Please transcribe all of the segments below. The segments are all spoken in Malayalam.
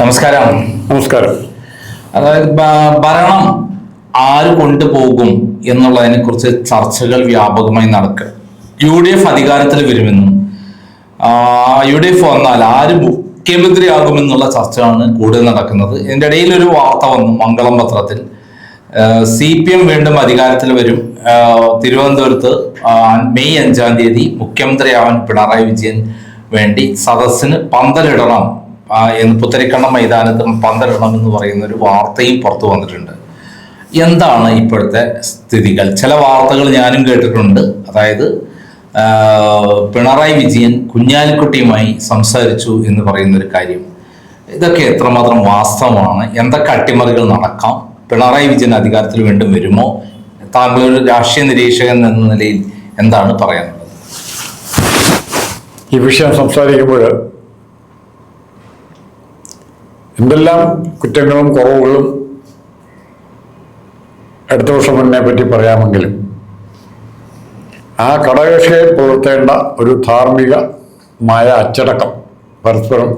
നമസ്കാരം. നമസ്കാരം. അതായത് ഭരണം ആര് കൊണ്ടുപോകും എന്നുള്ളതിനെ കുറിച്ച് ചർച്ചകൾ വ്യാപകമായി നടക്കുക. UDF അധികാരത്തിൽ വരുമെന്നും UDF വന്നാൽ ആര് മുഖ്യമന്ത്രിയാകുമെന്നുള്ള ചർച്ചയാണ് കൂടുതൽ നടക്കുന്നത്. ഇതിൻ്റെ ഇടയിൽ ഒരു വാർത്ത വന്നു മംഗളം പത്രത്തിൽ. CPM വീണ്ടും അധികാരത്തിൽ വരും. തിരുവനന്തപുരത്ത് മെയ് 5-ാം തീയതി മുഖ്യമന്ത്രിയാവാൻ പിണറായി വിജയൻ വേണ്ടി സദസ്സിന് പന്തലിടണം എന്ന് പുത്തരിക്കണ്ടം മൈതാനത്ത് പന്തലിടണം എന്ന് പറയുന്ന ഒരു വാർത്തയും പുറത്തു വന്നിട്ടുണ്ട്. എന്താണ് ഇപ്പോഴത്തെ സ്ഥിതികൾ? ചില വാർത്തകൾ ഞാനും കേട്ടിട്ടുണ്ട്. അതായത് പിണറായി വിജയൻ കുഞ്ഞാലിക്കുട്ടിയുമായി സംസാരിച്ചു എന്ന് പറയുന്നൊരു കാര്യം. ഇതൊക്കെ എത്രമാത്രം വാസ്തവമാണ്? എന്തൊക്കെ അട്ടിമറികൾ നടക്കാം? പിണറായി വിജയൻ അധികാരത്തിൽ വീണ്ടും വരുമോ? താങ്കൾ ഒരു രാഷ്ട്രീയ നിരീക്ഷകൻ എന്ന നിലയിൽ എന്താണ് പറയാനുള്ളത്? ഈ വിഷയം സംസാരിക്കുമ്പോൾ എന്തെല്ലാം കുറ്റങ്ങളും കുറവുകളും അടുത്ത വർഷം മുന്നേ പറ്റി പറയാമെങ്കിലും ആ ഘടകകക്ഷിയെ പുലർത്തേണ്ട ഒരു ധാർമ്മികമായ അച്ചടക്കം പരസ്പരം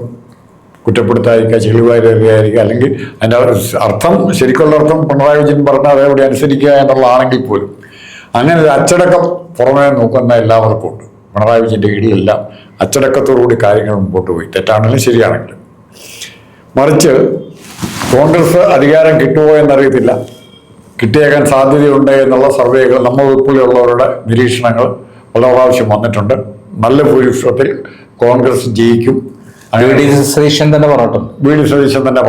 കുറ്റപ്പെടുത്താതിരിക്കുക, ചെളിവാരിക്കുക, അല്ലെങ്കിൽ അതിൻ്റെ അർത്ഥം ശരിക്കുള്ള അർത്ഥം പിണറായി വിജയൻ പറഞ്ഞ അതേപടി അനുസരിക്കുക എന്നുള്ളതാണെങ്കിൽ പോലും അങ്ങനെ ഒരു അച്ചടക്കം പുറമേ നോക്കുന്ന എല്ലാവർക്കും ഉണ്ട്. പിണറായി വിജയൻ്റെ കീഴിലെല്ലാം അച്ചടക്കത്തോടുകൂടി കാര്യങ്ങൾ മുമ്പോട്ട് പോയി, തെറ്റാണെങ്കിലും ശരിയാണെങ്കിലും. മറിച്ച് കോൺഗ്രസ് അധികാരം കിട്ടുമോ എന്നറിയത്തില്ല, കിട്ടിയേക്കാൻ സാധ്യതയുണ്ട് എന്നുള്ള സർവേകൾ നമ്മൾ ഉൾപ്പെടെയുള്ളവരുടെ നിരീക്ഷണങ്ങൾ പല പ്രാവശ്യം വന്നിട്ടുണ്ട്. നല്ല ഭൂരിപക്ഷത്തിൽ കോൺഗ്രസ് ജയിക്കും. വി.ഡി. സതീശൻ തന്നെ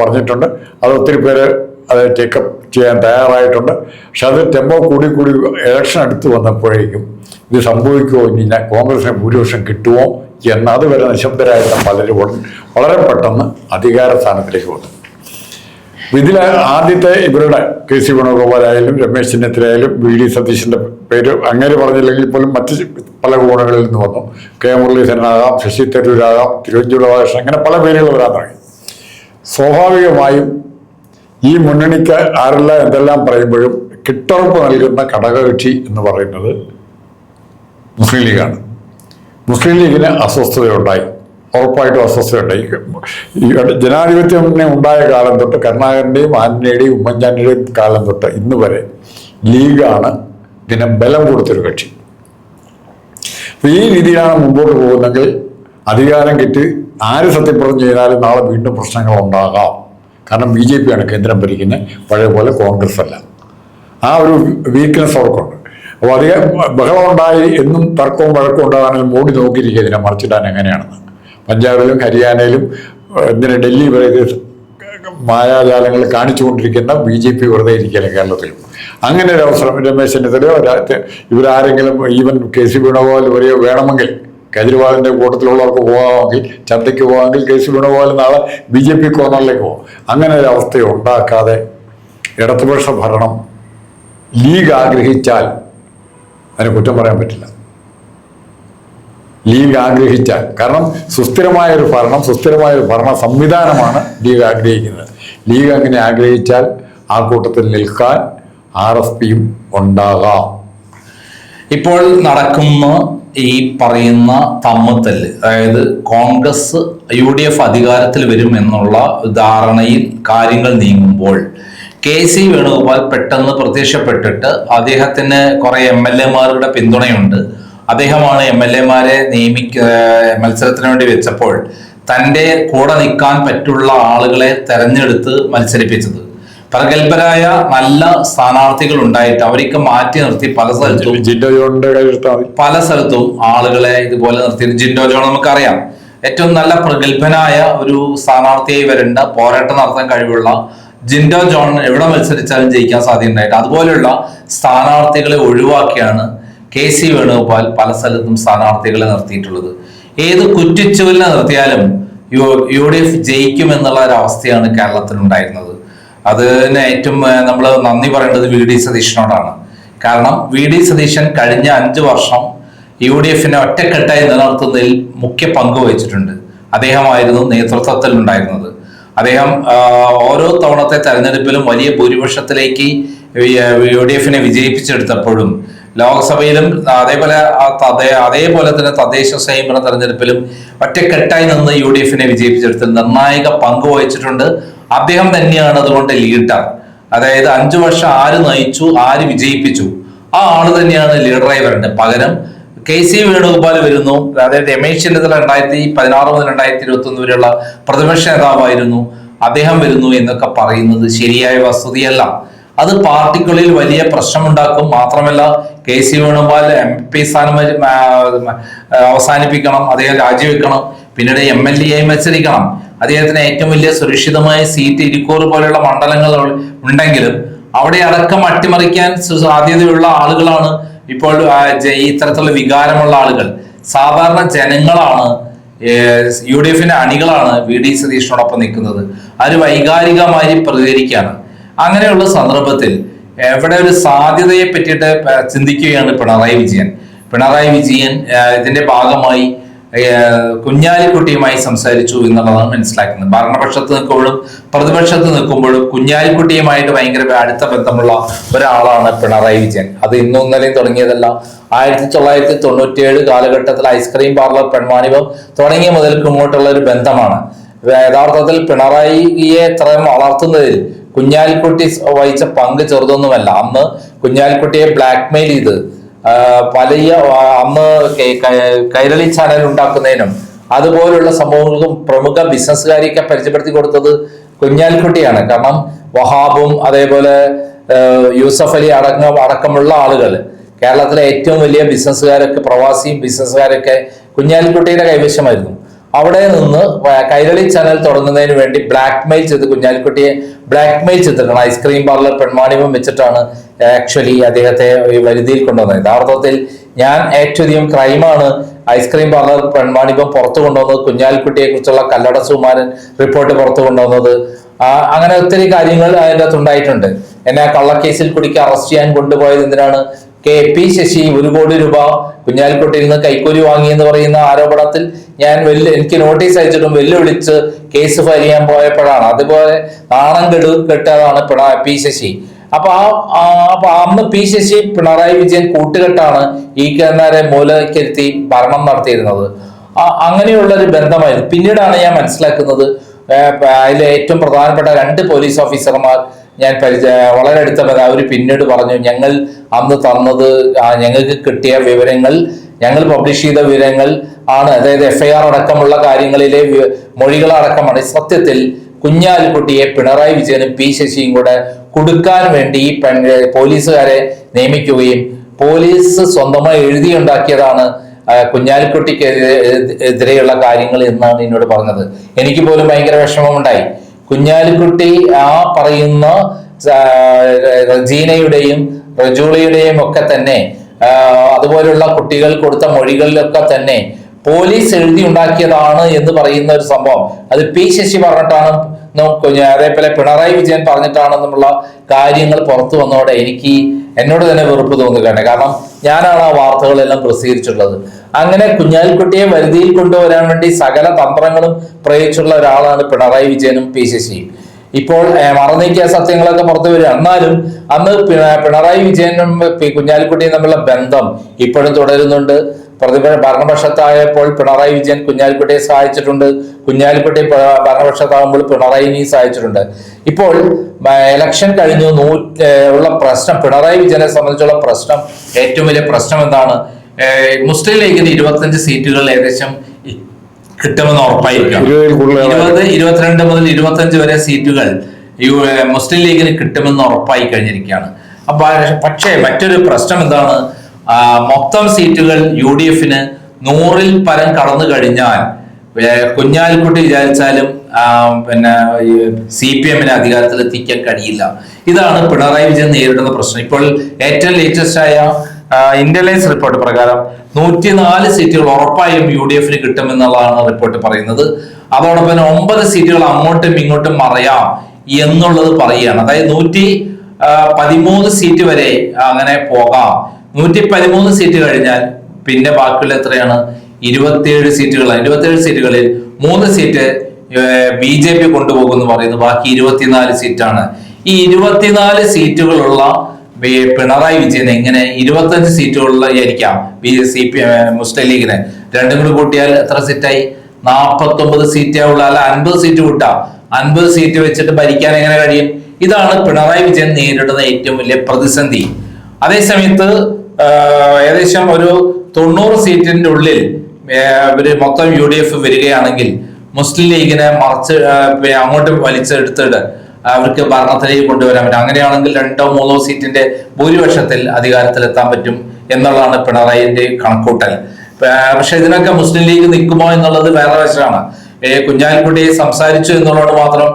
പറഞ്ഞിട്ടുണ്ട്. അത് ഒത്തിരി പേര് അത് ടേക്കപ്പ് ചെയ്യാൻ തയ്യാറായിട്ടുണ്ട്. പക്ഷെ അത് ടെമ്പോ കൂടി ഇലക്ഷൻ അടുത്ത് വന്നപ്പോഴേക്കും ഇത് സംഭവിക്കുമോ, ഇനി കോൺഗ്രസിന് ഭൂരിപക്ഷം കിട്ടുമോ എന്ന് അതുവരെ നിശബ്ദരായിരുന്ന പലരും വളരെ പെട്ടെന്ന് അധികാര സ്ഥാനത്തിലേക്ക് വന്നു. ഇതിൽ ആദ്യത്തെ ഇവരുടെ KC വേണുഗോപാലായാലും രമേശ് ചെന്നിത്തലയായാലും V.D. സതീശൻ്റെ പേര് അങ്ങനെ പറഞ്ഞില്ലെങ്കിൽ പോലും മറ്റ് പല കോണുകളിൽ നിന്ന് വന്നു. K. മുരളീധരനാകാം, ശശി തരൂരാകാം, തിരുവഞ്ചൂർ രാധാകൃഷ്ണൻ, അങ്ങനെ പല പേരുകൾ വരാൻ തുടങ്ങി. സ്വാഭാവികമായും ഈ മുന്നണിക്ക് ആരെല്ലാം എന്തെല്ലാം പറയുമ്പോഴും കിട്ടുറപ്പ് നൽകുന്ന ഘടകകക്ഷി എന്ന് പറയുന്നത് മുസ്ലിം ലീഗാണ്. മുസ്ലിം ലീഗിന് അസ്വസ്ഥതയുണ്ടായി, ഉറപ്പായിട്ടും അസ്വസ്ഥതയുണ്ടായി. ജനാധിപത്യം ഉണ്ടായ കാലം തൊട്ട്, കരുണാകരൻ്റെയും ആന്റണിയുടെയും ഉമ്മൻചാണ്ടിയുടെയും കാലം തൊട്ട് ഇന്ന് വരെ ലീഗാണ് ഇതിന് ബലം കൊടുത്തൊരു കക്ഷി. അപ്പൊ ഈ രീതിയിലാണ് മുമ്പോട്ട് പോകുന്നതെങ്കിൽ അധികാരം കിട്ടി ആര് സത്യപ്രതിജ്ഞ ചെയ്താലും നാളെ വീണ്ടും പ്രശ്നങ്ങൾ ഉണ്ടാകാം. കാരണം BJP ആണ് കേന്ദ്രം ഭരിക്കുന്നത്, പഴയ പോലെ കോൺഗ്രസ് അല്ല. ആ ഒരു വീക്ക്നെസ് അവർക്കുണ്ട്. അപ്പോൾ അധികം ബഹളമുണ്ടായി എന്നും തർക്കവും വഴക്കവും ഉണ്ടാകാനും മോഡി നോക്കിയിരിക്കുക ഇതിനെ മറിച്ചിടാൻ എങ്ങനെയാണെന്ന്. പഞ്ചാബിലും ഹരിയാനയിലും ഡൽഹി വരെ മായാജാലങ്ങൾ കാണിച്ചുകൊണ്ടിരിക്കുന്ന BJP വെറുതെ ഇരിക്കുകയല്ല കേരളത്തിലും. അങ്ങനെ ഒരു അവസരം രമേശ് ചെന്നിത്തലയോ ഇവരാരെങ്കിലും ഈവൻ KC വേണുഗോപാൽ വരെയോ വേണമെങ്കിൽ, കേജ്രിവാളിൻ്റെ കൂട്ടത്തിലുള്ളവർക്ക് പോകാമെങ്കിൽ, ചർച്ചയ്ക്ക് പോകാമെങ്കിൽ KC വേണുഗോപാൽ നാളെ BJP കോർണറിലേക്ക് പോകും. അങ്ങനെ ഒരു അവസ്ഥ ഉണ്ടാക്കാതെ ഇടതുപക്ഷ ഭരണം ലീഗ് ആഗ്രഹിച്ചാൽ അതിന് കുറ്റം പറയാൻ പറ്റില്ല. ലീഗ് ആഗ്രഹിച്ചാൽ, കാരണം സുസ്ഥിരമായൊരു ഭരണ സംവിധാനമാണ് ലീഗ് ആഗ്രഹിക്കുന്നത്. ലീഗ് അങ്ങനെ ആഗ്രഹിച്ചാൽ ആ കൂട്ടത്തിൽ നിൽക്കാൻ RSPയും ഉണ്ടാകാം. ഇപ്പോൾ നടക്കുന്ന ഈ പറയുന്ന തമ്മിത്തല്ല്, അതായത് കോൺഗ്രസ് UDF അധികാരത്തിൽ വരും എന്നുള്ള ധാരണയിൽ കാര്യങ്ങൾ നീങ്ങുമ്പോൾ KC വേണുഗോപാൽ പെട്ടെന്ന് പ്രത്യക്ഷപ്പെട്ടിട്ട് അദ്ദേഹത്തിന് കുറെ MLA-മാരുടെ പിന്തുണയുണ്ട്. അദ്ദേഹമാണ് MLA-മാരെ മത്സരത്തിന് വേണ്ടി വെച്ചപ്പോൾ തൻ്റെ കൂടെ നിൽക്കാൻ പറ്റുള്ള ആളുകളെ തെരഞ്ഞെടുത്ത് മത്സരിപ്പിച്ചത്. പ്രഗത്ഭരായ നല്ല സ്ഥാനാർത്ഥികൾ ഉണ്ടായിട്ട് അവർക്ക് മാറ്റി നിർത്തി പല സ്ഥലത്തും ആളുകളെ ഇതുപോലെ നിർത്തി. ജിൻഡോ ജോൺ നമുക്കറിയാം, ഏറ്റവും നല്ല പ്രഗത്ഭനായ ഒരു സ്ഥാനാർത്ഥിയായി വരേണ്ട, പോരാട്ടം നടത്താൻ കഴിവുള്ള ജിൻഡോ ജോൺ എവിടെ മത്സരിച്ചാലും ജയിക്കാൻ സാധ്യതയുണ്ടായിട്ട് അതുപോലെയുള്ള സ്ഥാനാർത്ഥികളെ ഒഴിവാക്കിയാണ് KC വേണുഗോപാൽ പല സ്ഥലത്തും സ്ഥാനാർത്ഥികളെ നിർത്തിയിട്ടുള്ളത്. ഏത് കുറ്റിച്ചുവലിനെ നിർത്തിയാലും UDF ജയിക്കുമെന്നുള്ള ഒരു അവസ്ഥയാണ് കേരളത്തിൽ ഉണ്ടായിരുന്നത്. അതിന് ഏറ്റവും നമ്മൾ നന്ദി പറയേണ്ടത് V.D. സതീശനോടാണ്. കാരണം V.D. സതീശൻ കഴിഞ്ഞ 5 വർഷം UDFനെ ഒറ്റക്കെട്ടായി നിലനിർത്തുന്നതിൽ മുഖ്യ പങ്ക് വഹിച്ചിട്ടുണ്ട്. അദ്ദേഹമായിരുന്നു നേതൃത്വത്തിൽ ഉണ്ടായിരുന്നത്. അദ്ദേഹം ഓരോ തവണത്തെ തെരഞ്ഞെടുപ്പിലും വലിയ ഭൂരിപക്ഷത്തിലേക്ക് UDFനെ വിജയിപ്പിച്ചെടുത്തപ്പോഴും ലോക്സഭയിലും അതേപോലെ തന്നെ തദ്ദേശ സ്വയംഭരണ തെരഞ്ഞെടുപ്പിലും ഒറ്റക്കെട്ടായി നിന്ന് UDF-നെ വിജയിപ്പിച്ചെടുത്തിൽ നിർണായക പങ്ക് വഹിച്ചിട്ടുണ്ട്. അദ്ദേഹം തന്നെയാണ് അതുകൊണ്ട് ലീഡർ. അതായത് 5 വർഷം ആര് നയിച്ചു, ആര് വിജയിപ്പിച്ചു, ആ ആള് തന്നെയാണ് ലീഡറായി വരേണ്ടത്. പകരം KC വേണുഗോപാൽ വരുന്നു. അതായത് രമേശ് ചെന്നിത്തല 2016 മുതൽ 2021 വരെയുള്ള പ്രതിപക്ഷ നേതാവായിരുന്നു, അദ്ദേഹം വരുന്നു എന്നൊക്കെ പറയുന്നത് ശരിയായ വസ്തുതയല്ല. അത് പാർട്ടിക്കുള്ളിൽ വലിയ പ്രശ്നമുണ്ടാക്കും. മാത്രമല്ല KC വേണുഗോപാൽ MP സ്ഥാനം അവസാനിപ്പിക്കണം, അദ്ദേഹം രാജിവെക്കണം, പിന്നീട് MLA ആയി മത്സരിക്കണം. അദ്ദേഹത്തിന് ഏറ്റവും വലിയ സുരക്ഷിതമായ സീറ്റ് ഇരിക്കൂർ പോലെയുള്ള മണ്ഡലങ്ങൾ ഉണ്ടെങ്കിലും അവിടെ അടക്കം അട്ടിമറിക്കാൻ സാധ്യതയുള്ള ആളുകളാണ് ഇപ്പോൾ ഇത്തരത്തിലുള്ള വികാരമുള്ള ആളുകൾ. സാധാരണ ജനങ്ങളാണ്, UDF-ന്റെ അണികളാണ് VD സതീഷിനോടൊപ്പം നിൽക്കുന്നത്. അത് വൈകാരികമായി പ്രതികരിക്കുകയാണ്. അങ്ങനെയുള്ള സന്ദർഭത്തിൽ ഇവിടെ ഒരു സാധ്യതയെ പറ്റിയിട്ട് ചിന്തിക്കുകയാണ് പിണറായി വിജയൻ. ഇതിന്റെ ഭാഗമായി കുഞ്ഞാലിക്കുട്ടിയുമായി സംസാരിച്ചു എന്നുള്ളതാണ് മനസ്സിലാക്കുന്നത്. ഭരണപക്ഷത്ത് നിൽക്കുമ്പോഴും പ്രതിപക്ഷത്ത് നിൽക്കുമ്പോഴും കുഞ്ഞാലിക്കുട്ടിയുമായിട്ട് ഭയങ്കര അടുത്ത ബന്ധമുള്ള ഒരാളാണ് പിണറായി വിജയൻ. അത് ഇന്നും ഇന്നലെയും തുടങ്ങിയതല്ല. 1997 കാലഘട്ടത്തിൽ ഐസ്ക്രീം പാർലർ പെൺവാണിഭം തുടങ്ങിയ മുതൽക്ക് ഇങ്ങോട്ടുള്ള ഒരു ബന്ധമാണ്. യഥാർത്ഥത്തിൽ പിണറായിയെ ഇത്രയും വളർത്തുന്നതിൽ കുഞ്ഞാലിക്കുട്ടി വഹിച്ച പങ്ക് ചെറുതൊന്നുമല്ല. അന്ന് കുഞ്ഞാലിക്കുട്ടിയെ ബ്ലാക്ക്മെയിൽ ചെയ്ത് അന്ന് കൈരളി ചാനൽ ഉണ്ടാക്കുന്നതിനും അതുപോലുള്ള സംഭവങ്ങൾക്കും പ്രമുഖ ബിസിനസ്സുകാരെയൊക്കെ പരിചയപ്പെടുത്തി കൊടുത്തത് കുഞ്ഞാലിക്കുട്ടിയാണ്. കാരണം വഹാബും അതേപോലെ യൂസഫ് അലി അടക്കമുള്ള ആളുകൾ, കേരളത്തിലെ ഏറ്റവും വലിയ ബിസിനസ്സുകാരൊക്കെ, പ്രവാസി ബിസിനസ്സുകാരൊക്കെ കുഞ്ഞാലിക്കുട്ടിയുടെ കൈവശമായിരുന്നു. അവിടെ നിന്ന് കൈരളി ചാനൽ തുടങ്ങുന്നതിന് വേണ്ടി ബ്ലാക്ക്മെയിൽ ചെയ്ത് കുഞ്ഞാലിക്കുട്ടിയെ ബ്ലാക്ക്മെയിൽ ചെയ്തിട്ടാണ് ഐസ്ക്രീം പാർലർ പെൺവാണിഭം വെച്ചിട്ടാണ് ആക്ച്വലി അദ്ദേഹത്തെ വരുതിയിൽ കൊണ്ടുവന്നത്. യഥാർത്ഥത്തിൽ ഞാൻ ഏറ്റവും അധികം ക്രൈമാണ് ഐസ്ക്രീം പാർലർ പെൺവാണിഭം പുറത്തു കൊണ്ടുവന്നത്, കുഞ്ഞാലിക്കുട്ടിയെ കുറിച്ചുള്ള കല്ലട സുകുമാരൻ റിപ്പോർട്ട് പുറത്തു കൊണ്ടുവന്നത്, അങ്ങനെ ഒത്തിരി കാര്യങ്ങൾ അതിൻ്റെ അകത്ത് ഉണ്ടായിട്ടുണ്ട്. എന്നെ ആ കള്ളക്കേസിൽ കുടിക്ക് അറസ്റ്റ് ചെയ്യാൻ കൊണ്ടുപോയത് എന്തിനാണ്? KP ശശി 1 കോടി രൂപ കുഞ്ഞാലിക്കുട്ടിയിൽ നിന്ന് കൈക്കൂലി വാങ്ങി എന്ന് പറയുന്ന ആരോപണത്തിൽ ഞാൻ എനിക്ക് നോട്ടീസ് അയച്ചിട്ടും വെല്ലുവിളിച്ച് കേസ് ഫയൽ ചെയ്യാൻ പോയപ്പോഴാണ്. അതുപോലെ നാണം കെട്ടതാണ് P ശശി. അപ്പൊ അന്ന് P ശശി പിണറായി വിജയൻ കൂട്ടുകെട്ടാണ് ഈ കേന്ദ്രരെ മൂലക്കിരുത്തി ഭരണം നടത്തിയിരുന്നത്. അങ്ങനെയുള്ള ഒരു ബന്ധമായിരുന്നു. പിന്നീടാണ് ഞാൻ മനസ്സിലാക്കുന്നത് അതിലെ ഏറ്റവും പ്രധാനപ്പെട്ട 2 പോലീസ് ഓഫീസർമാർ ഞാൻ വളരെ അടുത്ത അവർ പിന്നീട് പറഞ്ഞു, ഞങ്ങൾ അന്ന് തന്നത്, ഞങ്ങൾക്ക് കിട്ടിയ വിവരങ്ങൾ, ഞങ്ങൾ പബ്ലിഷ് ചെയ്ത വിവരങ്ങൾ ആണ്, അതായത് FIR അടക്കമുള്ള കാര്യങ്ങളിലെ മൊഴികളടക്കമാണ് സത്യത്തിൽ കുഞ്ഞാലിക്കുട്ടിയെ പിണറായി വിജയനും P ശശിയും കൂടെ കൊടുക്കാൻ വേണ്ടി ഈ പോലീസുകാരെ നിയമിക്കുകയും പോലീസ് സ്വന്തമായി എഴുതിയുണ്ടാക്കിയതാണ് കുഞ്ഞാലിക്കുട്ടിക്കെതിരെയുള്ള കാര്യങ്ങൾ എന്നാണ് എന്നോട് പറഞ്ഞത്. എനിക്ക് പോലും ഭയങ്കര വിഷമമുണ്ടായി. കുഞ്ഞാലിക്കുട്ടി ആ പറയുന്ന റജീനയുടെയും റജൂളയുടെയും ഒക്കെ തന്നെ അതുപോലുള്ള കുട്ടികൾ കൊടുത്ത മൊഴികളിലൊക്കെ തന്നെ പോലീസ് എഴുതി ഉണ്ടാക്കിയതാണ് എന്ന് പറയുന്ന ഒരു സംഭവം അത് P ശശി പറഞ്ഞിട്ടാണ്, അതേപോലെ പിണറായി വിജയൻ പറഞ്ഞിട്ടാണെന്നുള്ള കാര്യങ്ങൾ പുറത്തു വന്നതോടെ എന്നോട് തന്നെ വെറുപ്പ് തോന്നുകയാണ്. കാരണം ഞാനാണ് ആ വാർത്തകളെല്ലാം പ്രസിദ്ധീകരിച്ചിട്ടുള്ളത്. അങ്ങനെ കുഞ്ഞാലിക്കുട്ടിയെ വരുതിയിൽ കൊണ്ടുവരാൻ വേണ്ടി സകല തന്ത്രങ്ങളും പ്രയോഗിച്ചുള്ള ഒരാളാണ് പിണറായി വിജയനും P ശശിയും. ഇപ്പോൾ മറന്നീക്കിയ സത്യങ്ങളൊക്കെ പുറത്തു വരിക. എന്നാലും അന്ന് പിണറായി വിജയനും കുഞ്ഞാലിക്കുട്ടിയും തമ്മിലുള്ള ബന്ധം ഇപ്പോഴും തുടരുന്നുണ്ട്. ഭരണപക്ഷത്തായപ്പോൾ പിണറായി വിജയൻ കുഞ്ഞാലിക്കുട്ടിയെ സഹായിച്ചിട്ടുണ്ട്, കുഞ്ഞാലിക്കുട്ടി ഭരണപക്ഷത്താകുമ്പോൾ പിണറായിനെയും സഹായിച്ചിട്ടുണ്ട്. ഇപ്പോൾ ഇലക്ഷൻ കഴിഞ്ഞു ഉള്ള പ്രശ്നം, പിണറായി വിജയനെ സംബന്ധിച്ചുള്ള പ്രശ്നം, ഏറ്റവും വലിയ പ്രശ്നം എന്താണ്? മുസ്ലിം ലീഗിന് 25 സീറ്റുകൾ ഏകദേശം കിട്ടുമെന്ന് ഉറപ്പായിരിക്കാം. 22 മുതൽ 25 വരെ സീറ്റുകൾ മുസ്ലിം ലീഗിന് കിട്ടുമെന്ന് ഉറപ്പായി കഴിഞ്ഞിരിക്കുകയാണ്. പക്ഷേ മറ്റൊരു പ്രശ്നം എന്താണ്? മൊത്തം സീറ്റുകൾ UDF-ന് 100-ൽ പരം കടന്നു കഴിഞ്ഞാൽ കുഞ്ഞാലിക്കുട്ടി വിചാരിച്ചാലും CPM-നെ അധികാരത്തിൽ എത്തിക്കാൻ കഴിയില്ല. ഇതാണ് പിണറായി വിജയൻ നേരിടുന്ന പ്രശ്നം. ഇപ്പോൾ ഏറ്റവും ലേറ്റസ്റ്റ് ആയ ഇന്റലിജൻസ് റിപ്പോർട്ട് പ്രകാരം 104 സീറ്റുകൾ ഉറപ്പായും UDF-ന് കിട്ടുമെന്നുള്ളതാണ് റിപ്പോർട്ട് പറയുന്നത്. അതോടൊപ്പം 9 സീറ്റുകൾ അങ്ങോട്ടും ഇങ്ങോട്ടും മറയാം എന്നുള്ളത് പറയുകയാണ്. അതായത് 113 സീറ്റ് വരെ അങ്ങനെ പോകാം. 113 സീറ്റ് കഴിഞ്ഞാൽ പിന്നെ ബാക്കിയുള്ള എത്രയാണ്? 27 സീറ്റുകളാണ്. 27 സീറ്റുകളിൽ 3 സീറ്റ് BJP കൊണ്ടുപോകുമെന്ന് പറയുന്നു. ബാക്കി 24 സീറ്റാണ്. ഈ 24 സീറ്റുകളുള്ള ഈ പിണറായി വിജയൻ എങ്ങനെ 25 സീറ്റുകളിൽ ആയിരിക്കാം മുസ്ലിം ലീഗിന്, രണ്ടും കൂടി കൂട്ടിയാൽ എത്ര സീറ്റായി? 49 സീറ്റേ ഉള്ള, അല്ല 50 സീറ്റ് കൂട്ടാം. 50 സീറ്റ് വെച്ചിട്ട് ഭരിക്കാൻ എങ്ങനെ കഴിയും? ഇതാണ് പിണറായി വിജയൻ നേരിടുന്ന ഏറ്റവും വലിയ പ്രതിസന്ധി. അതേസമയത്ത് ഏകദേശം ഒരു 90 സീറ്റിന്റെ ഉള്ളിൽ ഒരു മൊത്തം UDF വരികയാണെങ്കിൽ മുസ്ലിം ലീഗിനെ മറിച്ച് അങ്ങോട്ട് വലിച്ചെടുത്തിട്ട് അവർക്ക് ഭരണത്തിലേക്ക് കൊണ്ടുവരാൻ പറ്റും. അങ്ങനെയാണെങ്കിൽ 2-3 സീറ്റിന്റെ ഭൂരിപക്ഷത്തിൽ അധികാരത്തിലെത്താൻ പറ്റും എന്നുള്ളതാണ് പിണറായിന്റെ കണക്കൂട്ടൽ. പക്ഷെ ഇതിനൊക്കെ മുസ്ലിം ലീഗ് നിൽക്കുമോ എന്നുള്ളത് വേറെ വശമാണ്. കുഞ്ഞാലിക്കുട്ടിയെ സംസാരിച്ചു എന്നുള്ളത് മാത്രം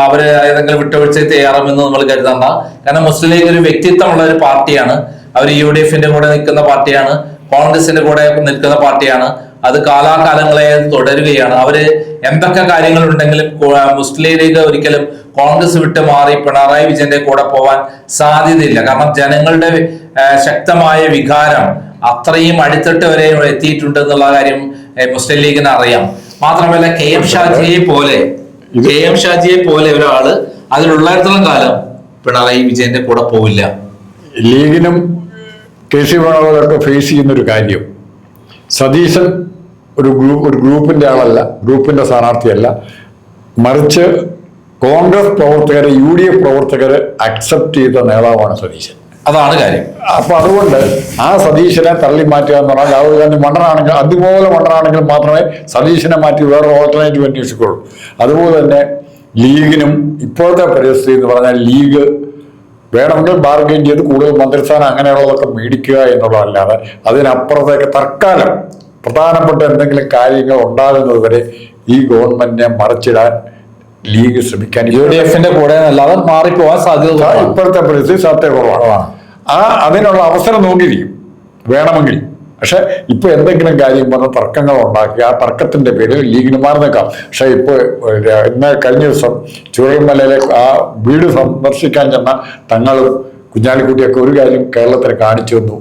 അവര് ഏതെങ്കിലും വിട്ടുവീഴ്ച തയ്യാറാമെന്ന് നമ്മൾ കരുതണ്ട. കാരണം മുസ്ലിം ലീഗ് ഒരു വ്യക്തിത്വമുള്ള ഒരു പാർട്ടിയാണ്. അവർ UDFന്റെ കൂടെ നിൽക്കുന്ന പാർട്ടിയാണ്, കോൺഗ്രസിന്റെ കൂടെ നിൽക്കുന്ന പാർട്ടിയാണ്. അത് കാലാകാലങ്ങളെ തുടരുകയാണ്. അവര് എന്തൊക്കെ കാര്യങ്ങളുണ്ടെങ്കിലും മുസ്ലിം ലീഗ് ഒരിക്കലും കോൺഗ്രസ് വിട്ട് മാറി പിണറായി വിജയന്റെ കൂടെ പോവാൻ സാധ്യതയില്ല. കാരണം ജനങ്ങളുടെ ശക്തമായ വികാരം അത്രയും അടിത്തട്ട് വരെ എത്തിയിട്ടുണ്ട് എന്നുള്ള കാര്യം മുസ്ലിം ലീഗിന് അറിയാം. മാത്രമല്ല KM ഷാജിയെ പോലെ ഒരാള് അതിലുള്ളിടത്തോളം കാലം പിണറായി വിജയന്റെ കൂടെ പോവില്ല. ലീഗിനും KC വേണുഗോപാലൊക്കെ ഫേസ് ചെയ്യുന്ന ഒരു കാര്യം, സതീശൻ ഒരു ഗ്രൂപ്പിന്റെ ആളല്ല, ഗ്രൂപ്പിന്റെ സ്ഥാനാർത്ഥിയല്ല, മറിച്ച് കോൺഗ്രസ് പ്രവർത്തകരെ UDF പ്രവർത്തകരെ അക്സെപ്റ്റ് ചെയ്ത നേതാവാണ് സതീശൻ. അതാണ് കാര്യം. അപ്പൊ അതുകൊണ്ട് ആ സതീശനെ തള്ളി മാറ്റുക എന്ന് പറഞ്ഞാൽ രാഹുൽ ഗാന്ധി മണ്ടനാണെങ്കിൽ, അതുപോലെ മണ്ടനാണെങ്കിൽ മാത്രമേ സതീശനെ മാറ്റി വേറെ ഓൾട്ടർനേറ്റീവ് അന്വേഷിക്കുള്ളൂ. അതുപോലെ തന്നെ ലീഗിനും ഇപ്പോഴത്തെ പരിസ്ഥിതി എന്ന് പറഞ്ഞാൽ ലീഗ് വേണമെങ്കിൽ ബാർഗെയിൻ ചെയ്ത് കൂടുതൽ മന്ത്രിസ്ഥാനം അങ്ങനെയുള്ളതൊക്കെ മേടിക്കുക എന്നുള്ളതല്ലാതെ അതിനപ്പുറത്തേക്ക് തൽക്കാലം പ്രധാനപ്പെട്ട എന്തെങ്കിലും കാര്യങ്ങൾ ഉണ്ടാകുന്നത് വരെ ഈ ഗവൺമെന്റിനെ മറിച്ചിടാൻ ലീഗ് ശ്രമിക്കാൻ UDFന്റെ കൂടെ അല്ലാതെ മാറിപ്പോവാൻ സാധ്യത ഇപ്പോഴത്തെ പരിസ്ഥിതി സാധ്യത കുറവാണ്. അതിനുള്ള അവസരം നോക്കിയിരിക്കും വേണമെങ്കിൽ. പക്ഷെ ഇപ്പൊ എന്തെങ്കിലും കാര്യം വന്ന് തർക്കങ്ങൾ ഉണ്ടാക്കി ആ തർക്കത്തിന്റെ പേരിൽ ലീഗിന് മാറി നിൽക്കാം. പക്ഷെ ഇപ്പൊ ഇന്ന് കഴിഞ്ഞ ദിവസം ചൂരൽമലയിലെ ആ വീട് സന്ദർശിക്കാൻ ചെന്ന തങ്ങളും കുഞ്ഞാലിക്കുട്ടിയൊക്കെ ഒരു കാര്യം കേരളത്തിൽ കാണിച്ചു തന്നു.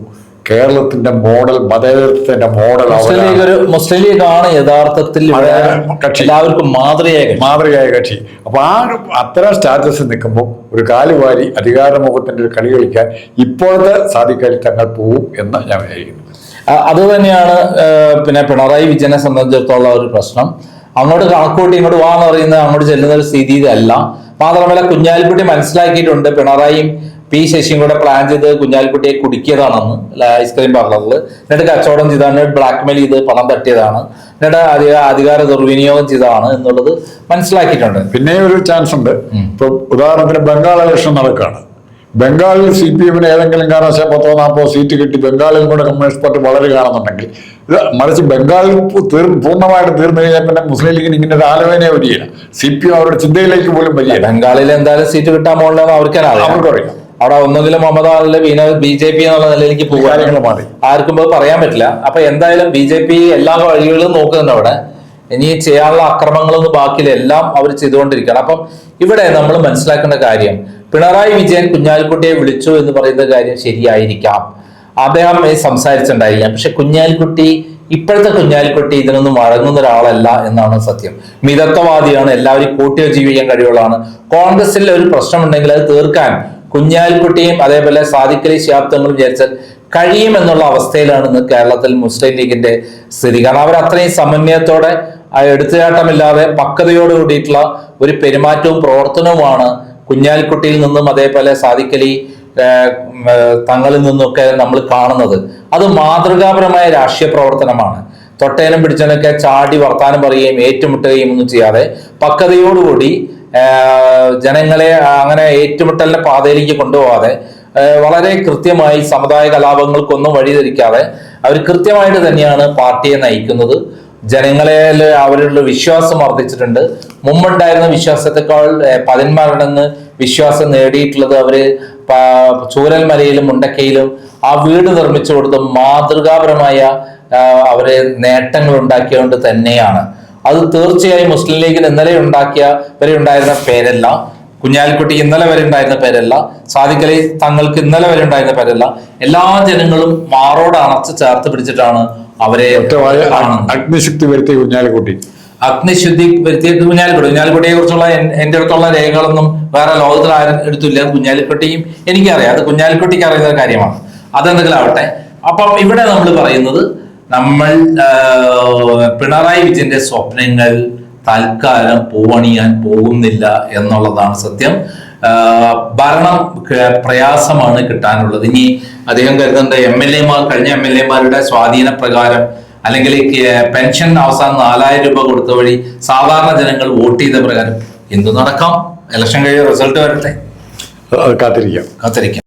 കേരളത്തിന്റെ മോഡൽ, മതേതരത്വത്തിന്റെ മോഡൽ മുസ്ലിം ലീഗാണ് യഥാർത്ഥത്തിൽ എല്ലാവർക്കും മാതൃകയായ കക്ഷി. അപ്പൊ അത്തരം സ്റ്റാറ്റസിൽ നിൽക്കുമ്പോൾ ഒരു കാലുവാരി അധികാരമുഖത്തിന്റെ ഒരു കളി കളിക്കാൻ ഇപ്പോഴത്തെ സാധിക്കാരി തങ്ങൾ പോവും എന്ന് ഞാൻ വിചാരിക്കുന്നു. അത് തന്നെയാണ് പിന്നെ പിണറായി വിജയനെ സംബന്ധിച്ചിടത്തോളം ഒരു പ്രശ്നം. അങ്ങോട്ട് കണക്കൂട്ടി ഇങ്ങോട്ട് വാന്ന് പറയുന്നത് അങ്ങോട്ട് ചെല്ലുന്ന ഒരു സ്ഥിതിയിലല്ല. മാത്രമല്ല കുഞ്ഞാലിക്കുട്ടി മനസ്സിലാക്കിയിട്ടുണ്ട് പിണറായിയും ശശിയും കൂടെ പ്ലാൻ ചെയ്ത് കുഞ്ഞാലിക്കുട്ടിയെ കുടുക്കിയതാണെന്ന് ഐസ്ക്രീം പാർലറിൽ, എന്നിട്ട് കച്ചവടം ചെയ്താണ്, ബ്ലാക്ക്മെയിൽ ചെയ്ത് പണം തട്ടിയതാണ്, എന്നിട്ട് അധികാര ദുർവിനിയോഗം ചെയ്തതാണ് എന്നുള്ളത് മനസ്സിലാക്കിയിട്ടുണ്ട്. പിന്നെ ഒരു ചാൻസ് ഉണ്ട്. ഇപ്പൊ ഉദാഹരണത്തിന് ബംഗാൾ ഇലക്ഷൻ നടക്കുകയാണ്. ബംഗാളിൽ CPM-ന് ഏതെങ്കിലും കാരണവശാൽ 30-40 സീറ്റ് കിട്ടി ബംഗാളിൽ കൂടെ കമ്മ്യൂണിസ്റ്റ് പാർട്ടി വളരുകയാണെന്നുണ്ടെങ്കിൽ, മറിച്ച് ബംഗാളിൽ പൂർണ്ണമായിട്ട് തീർന്നു കഴിഞ്ഞാൽ പിന്നെ മുസ്ലിം ലീഗിന് ഇങ്ങനെ ഒരു ആലോചനയെ വരികയില്ല. CPM അവരുടെ ചിന്തയിലേക്ക് പോലും വരികയില്ല. ബംഗാളിൽ എന്തായാലും സീറ്റ് കിട്ടാൻ പോകുന്നത് അവർക്കറിയാം. അവിടെ ഒന്നെങ്കിലും മമത BJP എന്നുള്ള നിലയിലേക്ക് കാര്യങ്ങൾ മാറി ആർക്കും പറയാൻ പറ്റില്ല. അപ്പൊ എന്തായാലും BJP എല്ലാ വഴികളും നോക്കുന്നുണ്ട്. അവിടെ ഇനി ചെയ്യാനുള്ള അക്രമങ്ങളൊന്നും ബാക്കിയില്ല, എല്ലാം അവർ ചെയ്തുകൊണ്ടിരിക്കുകയാണ്. അപ്പം ഇവിടെ നമ്മൾ മനസ്സിലാക്കേണ്ട കാര്യം, പിണറായി വിജയൻ കുഞ്ഞാലിക്കുട്ടിയെ വിളിച്ചു എന്ന് പറയുന്ന കാര്യം ശരിയായിരിക്കാം, അദ്ദേഹം സംസാരിച്ചിട്ടുണ്ടായിരിക്കാം. പക്ഷെ ഇപ്പോഴത്തെ കുഞ്ഞാലിക്കുട്ടി ഇതിനൊന്നും വഴങ്ങുന്ന ഒരാളല്ല എന്നാണ് സത്യം. മിതത്വവാദിയാണ്, എല്ലാവരും കൂട്ടി ജീവിക്കാൻ കഴിവുള്ളതാണ്. കോൺഗ്രസിൽ ഒരു പ്രശ്നമുണ്ടെങ്കിൽ അത് തീർക്കാൻ കുഞ്ഞാലിക്കുട്ടിയും അതേപോലെ സാദിഖ് അലി ശിഹാബ് തങ്ങളും വിചാരിച്ചാൽ കഴിയുമെന്നുള്ള അവസ്ഥയിലാണ് ഇന്ന് കേരളത്തിൽ മുസ്ലിം ലീഗിന്റെ സ്ഥിതി. കാരണം അവർ അത്രയും സമന്വയത്തോടെ എടുത്തുചാട്ടമില്ലാതെ പക്വതയോട് കൂടിയിട്ടുള്ള ഒരു പെരുമാറ്റവും പ്രവർത്തനവുമാണ് കുഞ്ഞാലിക്കുട്ടിയിൽ നിന്നും അതേപോലെ സാദിഖ് അലി തങ്ങളിൽ നിന്നൊക്കെ നമ്മൾ കാണുന്നത്. അത് മാതൃകാപരമായ രാഷ്ട്രീയ പ്രവർത്തനമാണ്. തൊട്ടേനും പിടിച്ചതിനൊക്കെ ചാടി വർത്താനം പറയുകയും ഏറ്റുമുട്ടുകയും ഒന്നും ചെയ്യാതെ പക്വതയോടുകൂടി ജനങ്ങളെ അങ്ങനെ ഏറ്റുമുട്ടലിന്റെ പാതയിലേക്ക് കൊണ്ടുപോകാതെ വളരെ കൃത്യമായി സമുദായ കലാപങ്ങൾക്കൊന്നും വഴിതിരിക്കാതെ അവർ കൃത്യമായിട്ട് തന്നെയാണ് പാർട്ടിയെ നയിക്കുന്നത്. ജനങ്ങളെ അവരുടെ വിശ്വാസം വർദ്ധിച്ചിട്ടുണ്ട്. മുമ്പുണ്ടായിരുന്ന വിശ്വാസത്തെക്കാൾ 10 മടങ്ങ് വിശ്വാസം നേടിയിട്ടുള്ളത് അവര് ചൂരൽമലയിലും മുണ്ടക്കയിലും ആ വീട് നിർമ്മിച്ചു കൊടുത്ത മാതൃകാപരമായ അവര് നേട്ടങ്ങൾ ഉണ്ടാക്കിയതുകൊണ്ട് തന്നെയാണ്. അത് തീർച്ചയായും മുസ്ലിം ലീഗിന് ഇന്നലെ ഉണ്ടായിരുന്ന പേരല്ല, കുഞ്ഞാലിക്കുട്ടി ഇന്നലെ വരെ ഉണ്ടായിരുന്ന പേരല്ല, സാദിഖ് അലി തങ്ങൾക്ക് ഇന്നലെ വരെ ഉണ്ടായിരുന്ന പേരല്ല. എല്ലാ ജനങ്ങളും മാറോട് അണച്ച് ചേർത്ത് പിടിച്ചിട്ടാണ് അവരെ അഗ്നിശക്തി വരുത്തിയ കുഞ്ഞാലിക്കുട്ടി. അഗ്നിശുദ്ധി വരുത്തിയത് കുഞ്ഞാലിക്കുട്ടിയെ കുറിച്ചുള്ള എന്റെ അടുത്തുള്ള രേഖകളൊന്നും വേറെ ലോകത്തിൽ ആരും എടുത്തില്ല. കുഞ്ഞാലിക്കുട്ടിയും എനിക്കറിയാം, അത് കുഞ്ഞാലിക്കുട്ടിക്ക് അറിയുന്ന കാര്യമാണ്. അതെന്തെങ്കിലും ആവട്ടെ. അപ്പം ഇവിടെ നമ്മൾ പറയുന്നത്, നമ്മൾ പിണറായി വിജയന്റെ സ്വപ്നങ്ങൾ തൽക്കാലം പൂവണിയാൻ പോകുന്നില്ല എന്നുള്ളതാണ് സത്യം. ഭരണം പ്രയാസമാണ് കിട്ടാനുള്ളത്. ഇനി അദ്ദേഹം കരുതുന്നത് കഴിഞ്ഞ എം എൽ എമാരുടെ സ്വാധീന പ്രകാരം അല്ലെങ്കിൽ പെൻഷൻ അവസാനം 4000 രൂപ കൊടുത്ത വഴി സാധാരണ ജനങ്ങൾ വോട്ട് ചെയ്ത പ്രകാരം എന്തു നടക്കാം? ഇലക്ഷൻ കഴിഞ്ഞ റിസൾട്ട് വരട്ടെ, കാത്തിരിക്കാം.